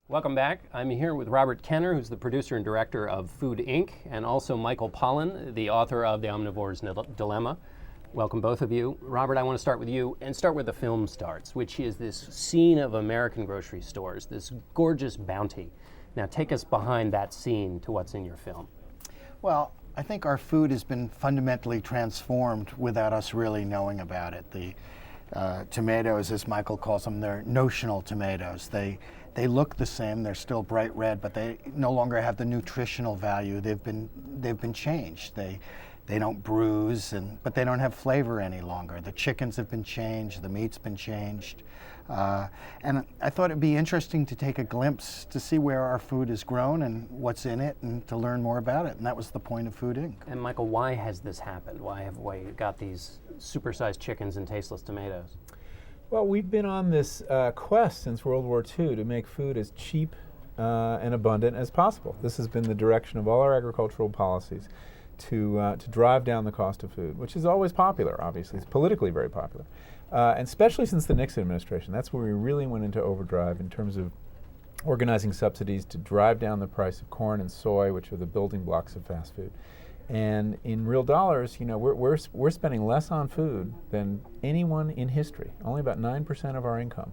Welcome back. I'm here with Robert Kenner, who's the producer and director of Food Inc., and also Michael Pollan, the author of The Omnivore's Dilemma. Welcome, both of you. Robert, I want to start with you and start where the film starts, which is this scene of American grocery stores, this gorgeous bounty. Now, take us behind that scene to what's in your film. Well, I think our food has been fundamentally transformed without us really knowing about it. The tomatoes, as Michael calls them, they're notional tomatoes. They look the same. They're still bright red, but they no longer have the nutritional value. They've been changed. They don't bruise, but they don't have flavor any longer. The chickens have been changed. The meat's been changed. And I thought it'd be interesting to take a glimpse to see where our food is grown and what's in it, and to learn more about it. And that was the point of Food Inc. And Michael, why has this happened? Why have we got these supersized chickens and tasteless tomatoes? Well, we've been on this quest since World War II to make food as cheap and abundant as possible. This has been the direction of all our agricultural policies, to drive down the cost of food, which is always popular, obviously. It's politically very popular. And especially since the Nixon administration. That's where we really went into overdrive in terms of organizing subsidies to drive down the price of corn and soy, which are the building blocks of fast food. And in real dollars, you know, we're spending less on food than anyone in history. Only about 9% of our income,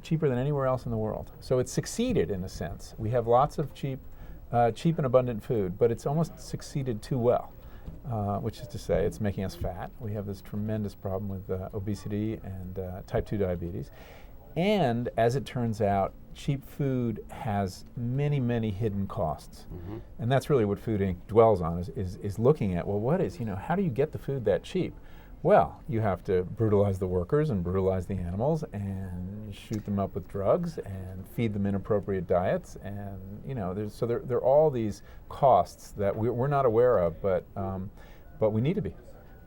cheaper than anywhere else in the world. So it's succeeded in a sense. We have lots of cheap and abundant food, but it's almost succeeded too well, which is to say it's making us fat. We have this tremendous problem with obesity and type 2 diabetes. And as it turns out, cheap food has many, many hidden costs. Mm-hmm. And that's really what Food Inc. dwells on, is looking at, well, how do you get the food that cheap? Well, you have to brutalize the workers and brutalize the animals and shoot them up with drugs and feed them inappropriate diets. And, you know, there are all these costs that we're not aware of, but we need to be.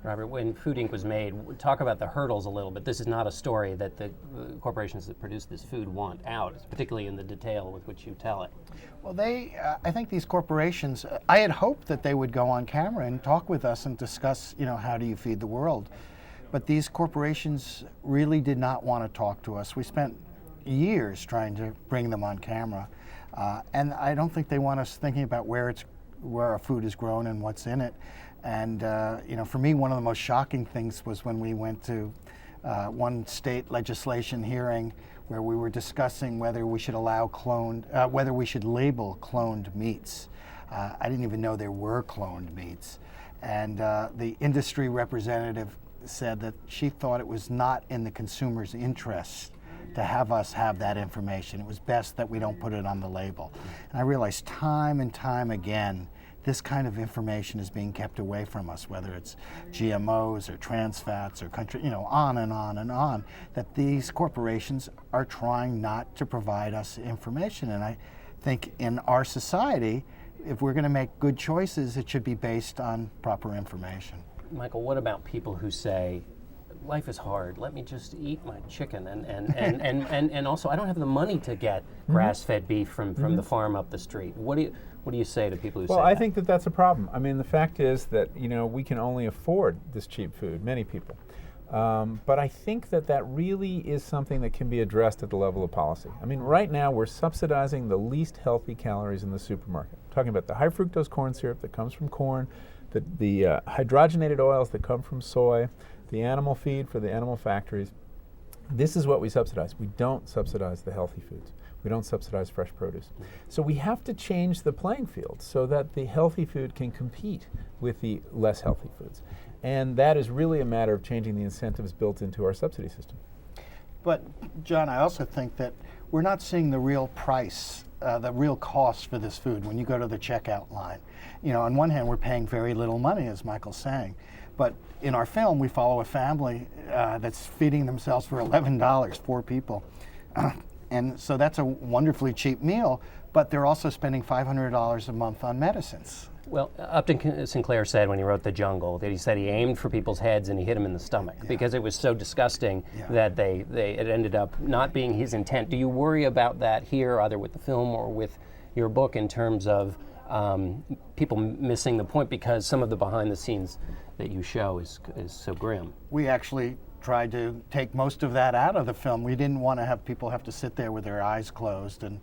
Robert, when Food Inc. was made, talk about the hurdles a little bit. This is not a story that the corporations that produce this food want out, particularly in the detail with which you tell it. Well, I think these corporations, I had hoped that they would go on camera and talk with us and discuss, you know, how do you feed the world? But these corporations really did not want to talk to us. We spent years trying to bring them on camera. And I don't think they want us thinking about where our food is grown and what's in it. And you know, for me, one of the most shocking things was when we went to one state legislation hearing where we were discussing whether we should whether we should label cloned meats. I didn't even know there were cloned meats. And the industry representative said that she thought it was not in the consumer's interest to have us have that information. It was best that we don't put it on the label. And I realized time and time again, this kind of information is being kept away from us, whether it's GMOs or trans fats or on and on and on, that these corporations are trying not to provide us information. And I think in our society, if we're going to make good choices, it should be based on proper information. Michael, what about people who say, life is hard, let me just eat my chicken, and also I don't have the money to get grass-fed beef from the farm up the street. What do you say to people who say that? Well, I think that's a problem. I mean, the fact is that, you know, we can only afford this cheap food, many people. But I think that really is something that can be addressed at the level of policy. I mean, right now we're subsidizing the least healthy calories in the supermarket. I'm talking about the high fructose corn syrup that comes from corn, the hydrogenated oils that come from soy, the animal feed for the animal factories. This is what we subsidize. We don't subsidize the healthy foods. We don't subsidize fresh produce. So we have to change the playing field so that the healthy food can compete with the less healthy foods. And that is really a matter of changing the incentives built into our subsidy system. But, John, I also think that we're not seeing the real price, the real cost for this food when you go to the checkout line. You know, on one hand, we're paying very little money, as Michael's saying. But in our film, we follow a family that's feeding themselves for $11, 4 people. And so that's a wonderfully cheap meal, but they're also spending $500 a month on medicines. Well, Upton Sinclair said when he wrote The Jungle that he said he aimed for people's heads and he hit them in the stomach because it was so disgusting that it ended up not being his intent. Do you worry about that here, either with the film or with your book, in terms of people missing the point because some of the behind the scenes that you show is so grim? We actually tried to take most of that out of the film. We didn't want to have people have to sit there with their eyes closed, and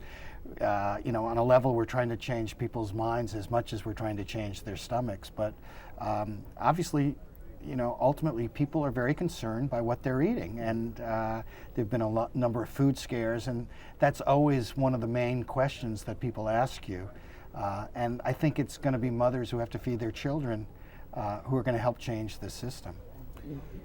on a level we're trying to change people's minds as much as we're trying to change their stomachs. But obviously, ultimately people are very concerned by what they're eating, and there've been a number of food scares, and that's always one of the main questions that people ask you. And I think it's going to be mothers who have to feed their children who are going to help change the system.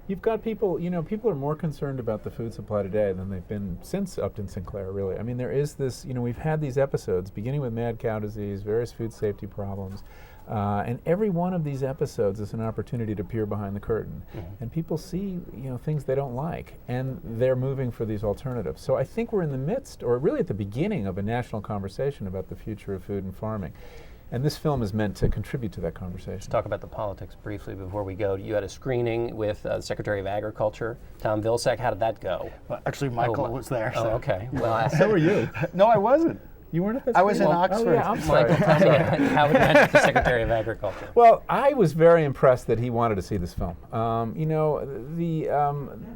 You've got people, people are more concerned about the food supply today than they've been since Upton Sinclair, really. I mean, there is this, we've had these episodes, beginning with mad cow disease, various food safety problems, and every one of these episodes is an opportunity to peer behind the curtain. And people see, things they don't like, and they're moving for these alternatives. So I think we're in the midst, or really at the beginning, of a national conversation about the future of food and farming. And this film is meant to contribute to that conversation. Let's talk about the politics briefly before we go. You had a screening with the Secretary of Agriculture, Tom Vilsack. How did that go? Well, actually, Michael was there. Oh, okay. Well, so were you. No, I wasn't. You weren't at that I was in screening? Oxford. Oh, yeah, I'm sorry. Michael, tell me how it went with the Secretary of Agriculture. Well, I was very impressed that he wanted to see this film.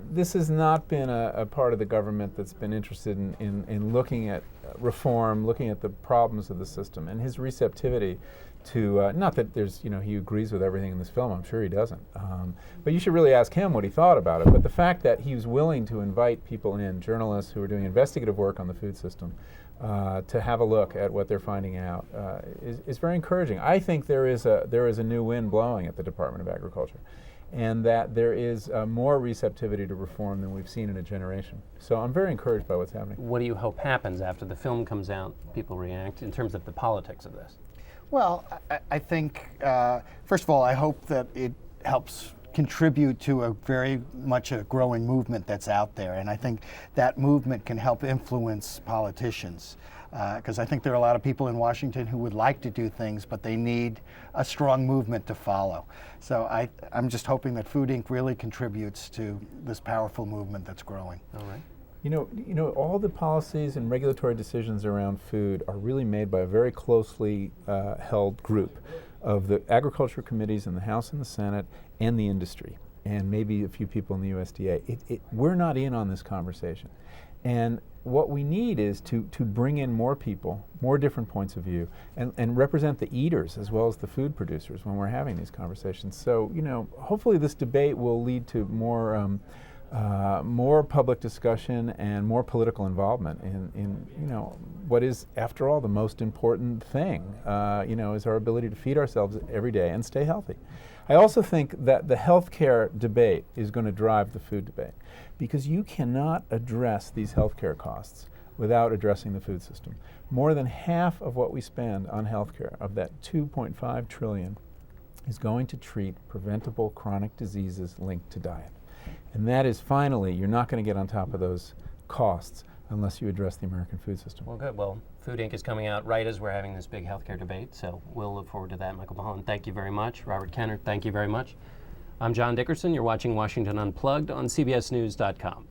This has not been a part of the government that's been interested in looking at reform, looking at the problems of the system, and his receptivity to, not that there's, he agrees with everything in this film, I'm sure he doesn't, but you should really ask him what he thought about it. But the fact that he was willing to invite people in, journalists who are doing investigative work on the food system, to have a look at what they're finding out is very encouraging. I think there is a new wind blowing at the Department of Agriculture, and that there is more receptivity to reform than we've seen in a generation. So I'm very encouraged by what's happening. What do you hope happens after the film comes out, people react, in terms of the politics of this? Well, I think, first of all, I hope that it helps contribute to a very much a growing movement that's out there. And I think that movement can help influence politicians. Because I think there are a lot of people in Washington who would like to do things, but they need a strong movement to follow. So I'm just hoping that Food Inc. really contributes to this powerful movement that's growing. All right. All the policies and regulatory decisions around food are really made by a very closely held group of the agriculture committees in the House and the Senate and the industry, and maybe a few people in the USDA. We're not in on this conversation. And what we need is to bring in more people, more different points of view, and represent the eaters as well as the food producers when we're having these conversations. So, hopefully this debate will lead to more public discussion and more political involvement in what is, after all, the most important thing, is our ability to feed ourselves every day and stay healthy. I also think that the healthcare debate is going to drive the food debate, because you cannot address these healthcare costs without addressing the food system. More than half of what we spend on healthcare, of that $2.5 trillion, is going to treat preventable chronic diseases linked to diet. And that is, finally, you're not going to get on top of those costs unless you address the American food system. Well, good. Well, Food Inc. is coming out right as we're having this big healthcare debate, so we'll look forward to that. Michael Pollan, thank you very much. Robert Kenner, thank you very much. I'm John Dickerson. You're watching Washington Unplugged on CBSNews.com.